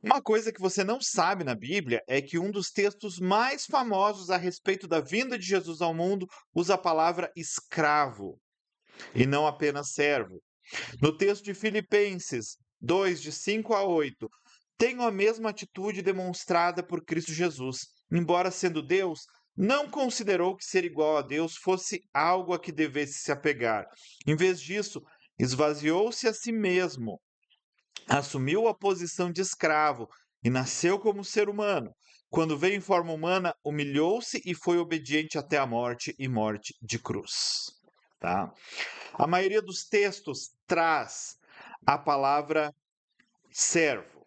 Uma coisa que você não sabe na Bíblia é que um dos textos mais famosos a respeito da vinda de Jesus ao mundo usa a palavra escravo e não apenas servo. No texto de Filipenses 2, de 5 a 8, tenho a mesma atitude demonstrada por Cristo Jesus. Embora sendo Deus, não considerou que ser igual a Deus fosse algo a que devesse se apegar. Em vez disso, esvaziou-se a si mesmo, assumiu a posição de escravo e nasceu como ser humano. Quando veio em forma humana, humilhou-se e foi obediente até a morte e morte de cruz. Tá? A maioria dos textos traz a palavra servo.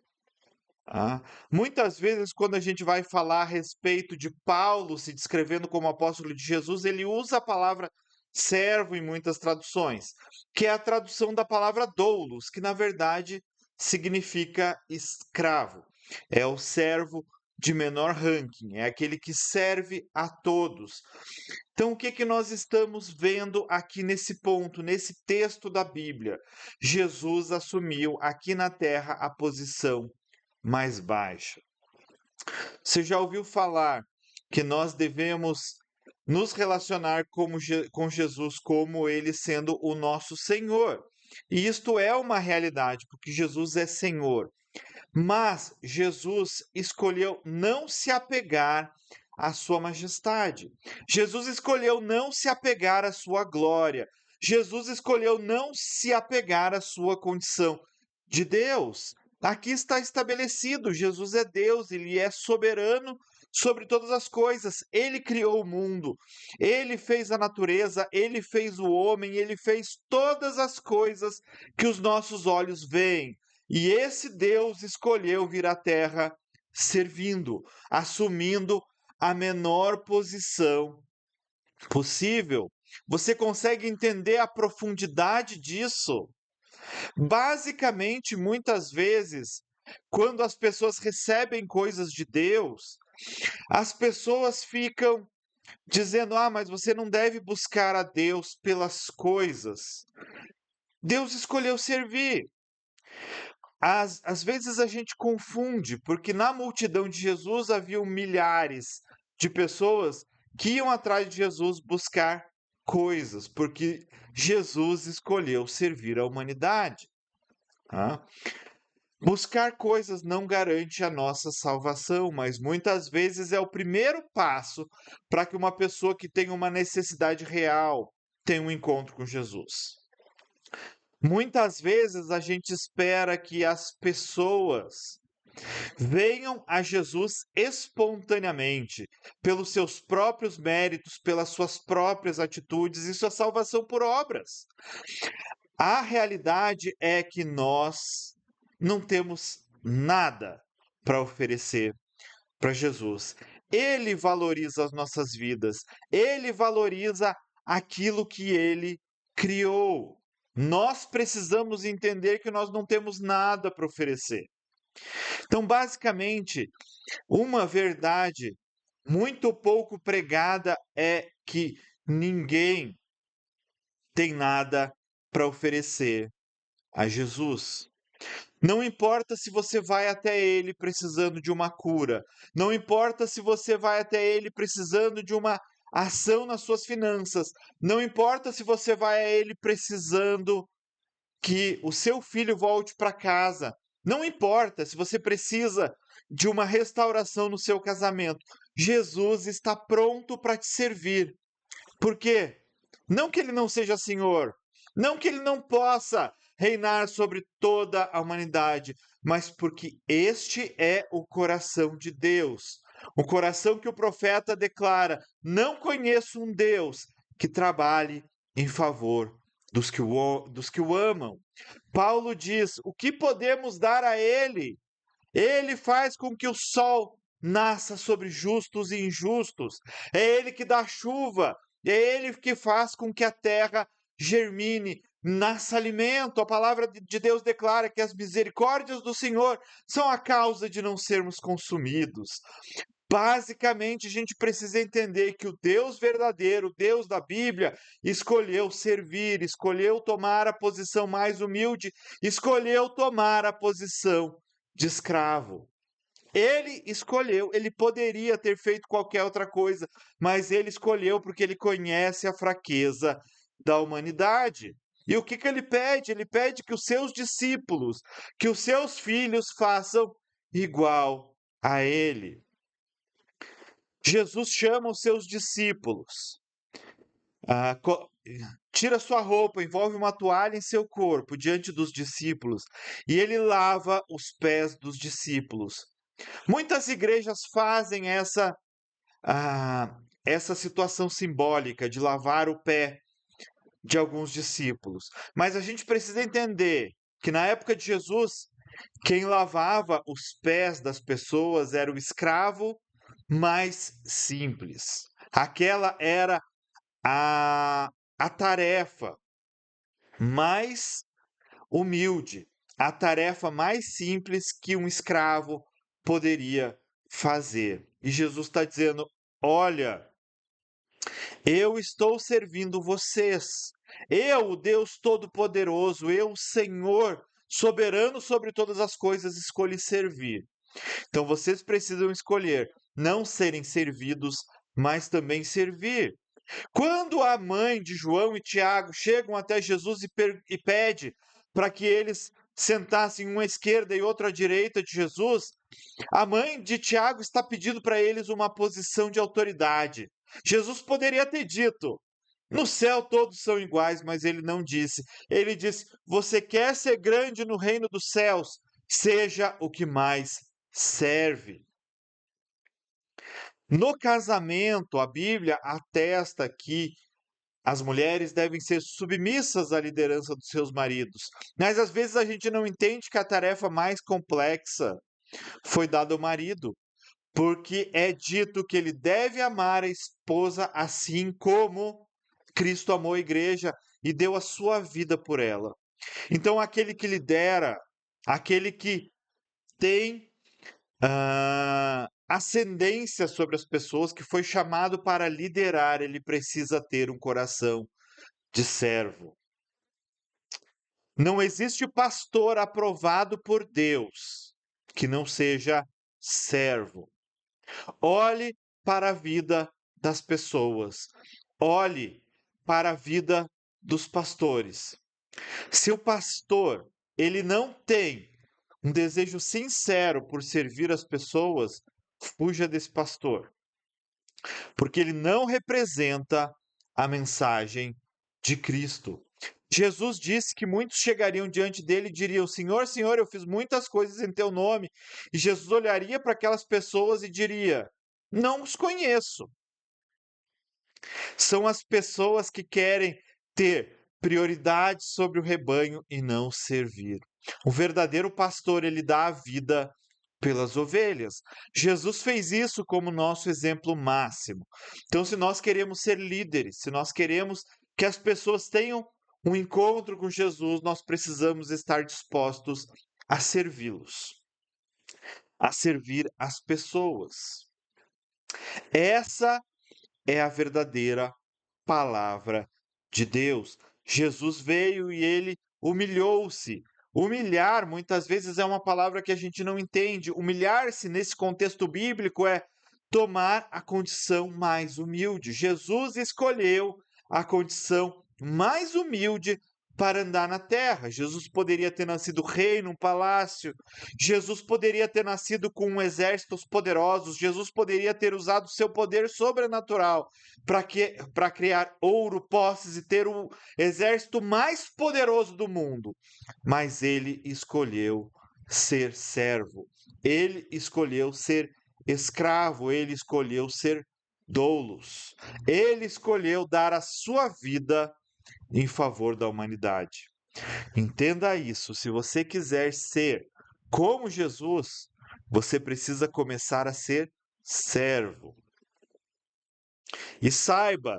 Tá? Muitas vezes, quando a gente vai falar a respeito de Paulo se descrevendo como apóstolo de Jesus, ele usa a palavra servo em muitas traduções, que é a tradução da palavra doulos, que na verdade significa escravo. É o servo de menor ranking, é aquele que serve a todos. Então, o que que nós estamos vendo aqui nesse ponto, nesse texto da Bíblia? Jesus assumiu aqui na terra a posição mais baixa. Você já ouviu falar que nós devemos nos relacionar com Jesus como ele sendo o nosso Senhor? E isto é uma realidade, porque Jesus é Senhor. Mas Jesus escolheu não se apegar à sua majestade. Jesus escolheu não se apegar à sua glória. Jesus escolheu não se apegar à sua condição de Deus. Aqui está estabelecido: Jesus é Deus, ele é soberano sobre todas as coisas. Ele criou o mundo, ele fez a natureza, ele fez o homem, ele fez todas as coisas que os nossos olhos veem. E esse Deus escolheu vir à terra servindo, assumindo a menor posição possível. Você consegue entender a profundidade disso? Basicamente, muitas vezes, quando as pessoas recebem coisas de Deus, as pessoas ficam dizendo: ah, mas você não deve buscar a Deus pelas coisas. Deus escolheu servir. Às vezes a gente confunde, porque na multidão de Jesus haviam milhares de pessoas que iam atrás de Jesus buscar coisas, porque Jesus escolheu servir a humanidade. Tá? Buscar coisas não garante a nossa salvação, mas muitas vezes é o primeiro passo para que uma pessoa que tem uma necessidade real tenha um encontro com Jesus. Muitas vezes a gente espera que as pessoas venham a Jesus espontaneamente, pelos seus próprios méritos, pelas suas próprias atitudes, isso é salvação por obras. A realidade é que nós não temos nada para oferecer para Jesus. Ele valoriza as nossas vidas, ele valoriza aquilo que ele criou. Nós precisamos entender que nós não temos nada para oferecer. Então, basicamente, uma verdade muito pouco pregada é que ninguém tem nada para oferecer a Jesus. Não importa se você vai até ele precisando de uma cura, não importa se você vai até ele precisando de uma ação nas suas finanças, não importa se você vai a ele precisando que o seu filho volte para casa. Não importa se você precisa de uma restauração no seu casamento. Jesus está pronto para te servir. Por quê? Não que ele não seja Senhor, não que ele não possa reinar sobre toda a humanidade, mas porque este é o coração de Deus. O coração que o profeta declara: não conheço um Deus que trabalhe em favor dos que o amam. Paulo diz: o que podemos dar a ele? Ele faz com que o sol nasça sobre justos e injustos. É ele que dá chuva. É ele que faz com que a terra germine, nasça alimento. A palavra de Deus declara que as misericórdias do Senhor são a causa de não sermos consumidos. Basicamente, a gente precisa entender que o Deus verdadeiro, o Deus da Bíblia, escolheu servir, escolheu tomar a posição mais humilde, escolheu tomar a posição de escravo. Ele escolheu, ele poderia ter feito qualquer outra coisa, mas ele escolheu porque ele conhece a fraqueza da humanidade. E o que ele pede? Ele pede que os seus discípulos, que os seus filhos façam igual a ele. Jesus chama os seus discípulos. Ah, tira sua roupa, envolve uma toalha em seu corpo diante dos discípulos e ele lava os pés dos discípulos. Muitas igrejas fazem ah, essa situação simbólica de lavar o pé de alguns discípulos, mas a gente precisa entender que na época de Jesus, quem lavava os pés das pessoas era o escravo mais simples. Aquela era a, a tarefa mais humilde, a tarefa mais simples que um escravo poderia fazer. E Jesus está dizendo: olha, eu estou servindo vocês. Eu, o Deus Todo-Poderoso, eu, o Senhor, soberano sobre todas as coisas, escolhi servir. Então vocês precisam escolher não serem servidos, mas também servir. Quando a mãe de João e Tiago chegam até Jesus e pede para que eles sentassem uma à esquerda e outra à direita de Jesus, a mãe de Tiago está pedindo para eles uma posição de autoridade. Jesus poderia ter dito: no céu todos são iguais, mas ele não disse. Ele disse: você quer ser grande no reino dos céus? Seja o que mais serve. No casamento, a Bíblia atesta que as mulheres devem ser submissas à liderança dos seus maridos. Mas às vezes a gente não entende que a tarefa mais complexa foi dada ao marido, porque é dito que ele deve amar a esposa assim como Cristo amou a igreja e deu a sua vida por ela. Então, aquele que lidera, aquele que tem ascendência sobre as pessoas, que foi chamado para liderar, ele precisa ter um coração de servo. Não existe pastor aprovado por Deus que não seja servo. Olhe para a vida das pessoas. Olhe para a vida dos pastores. Se o pastor ele não tem um desejo sincero por servir as pessoas, fuja desse pastor, porque ele não representa a mensagem de Cristo. Jesus disse que muitos chegariam diante dele e diriam: Senhor, Senhor, eu fiz muitas coisas em teu nome. E Jesus olharia para aquelas pessoas e diria: não os conheço. São as pessoas que querem ter prioridade sobre o rebanho e não servir. O verdadeiro pastor, ele dá a vida pelas ovelhas. Jesus fez isso como nosso exemplo máximo. Então, se nós queremos ser líderes, se nós queremos que as pessoas tenham um encontro com Jesus, nós precisamos estar dispostos a servi-los, a servir as pessoas. Essa é a verdadeira palavra de Deus. Jesus veio e ele humilhou-se. Humilhar, muitas vezes, é uma palavra que a gente não entende. Humilhar-se, nesse contexto bíblico, é tomar a condição mais humilde. Jesus escolheu a condição mais humilde para andar na terra. Jesus poderia ter nascido rei num palácio. Jesus poderia ter nascido com exércitos poderosos. Jesus poderia ter usado seu poder sobrenatural para criar ouro, posses e ter o exército mais poderoso do mundo. Mas ele escolheu ser servo. Ele escolheu ser escravo, ele escolheu ser doulos. Ele escolheu dar a sua vida em favor da humanidade. Entenda isso. Se você quiser ser como Jesus, você precisa começar a ser servo. E saiba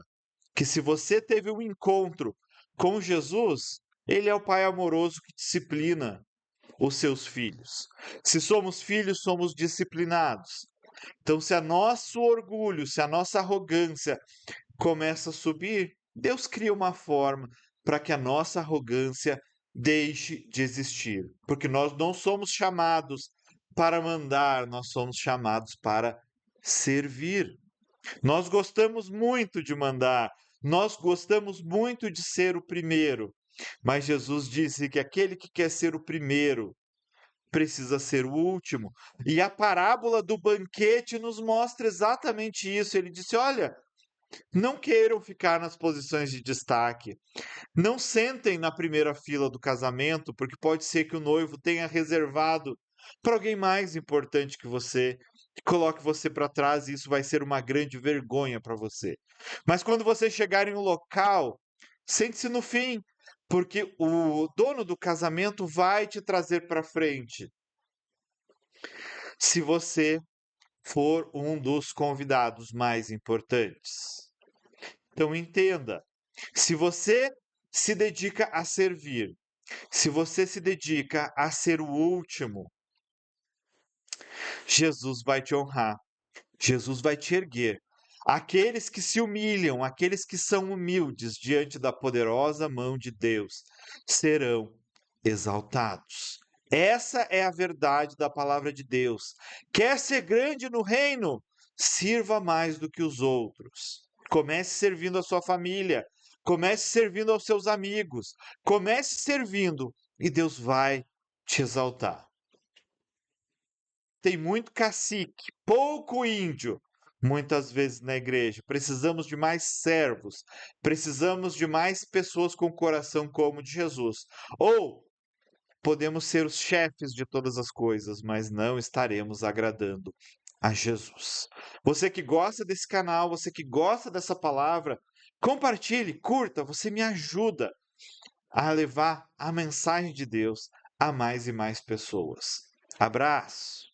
que se você teve um encontro com Jesus, ele é o Pai amoroso que disciplina os seus filhos. Se somos filhos, somos disciplinados. Então, se a nosso orgulho, se a nossa arrogância começa a subir, Deus cria uma forma para que a nossa arrogância deixe de existir. Porque nós não somos chamados para mandar, nós somos chamados para servir. Nós gostamos muito de mandar, nós gostamos muito de ser o primeiro, mas Jesus disse que aquele que quer ser o primeiro precisa ser o último. E a parábola do banquete nos mostra exatamente isso. Ele disse: olha, não queiram ficar nas posições de destaque. Não sentem na primeira fila do casamento, porque pode ser que o noivo tenha reservado para alguém mais importante que você, que coloque você para trás, e isso vai ser uma grande vergonha para você. Mas quando você chegar em um local, sente-se no fim, porque o dono do casamento vai te trazer para frente. Se você for um dos convidados mais importantes. Então entenda, se você se dedica a servir, se você se dedica a ser o último, Jesus vai te honrar, Jesus vai te erguer. Aqueles que se humilham, aqueles que são humildes diante da poderosa mão de Deus, serão exaltados. Essa é a verdade da palavra de Deus. Quer ser grande no reino? Sirva mais do que os outros. Comece servindo a sua família, comece servindo aos seus amigos, comece servindo e Deus vai te exaltar. Tem muito cacique, pouco índio, muitas vezes na igreja. Precisamos de mais servos, precisamos de mais pessoas com coração como o de Jesus. Ou podemos ser os chefes de todas as coisas, mas não estaremos agradando a Jesus. Você que gosta desse canal, você que gosta dessa palavra, compartilhe, curta, você me ajuda a levar a mensagem de Deus a mais e mais pessoas. Abraço!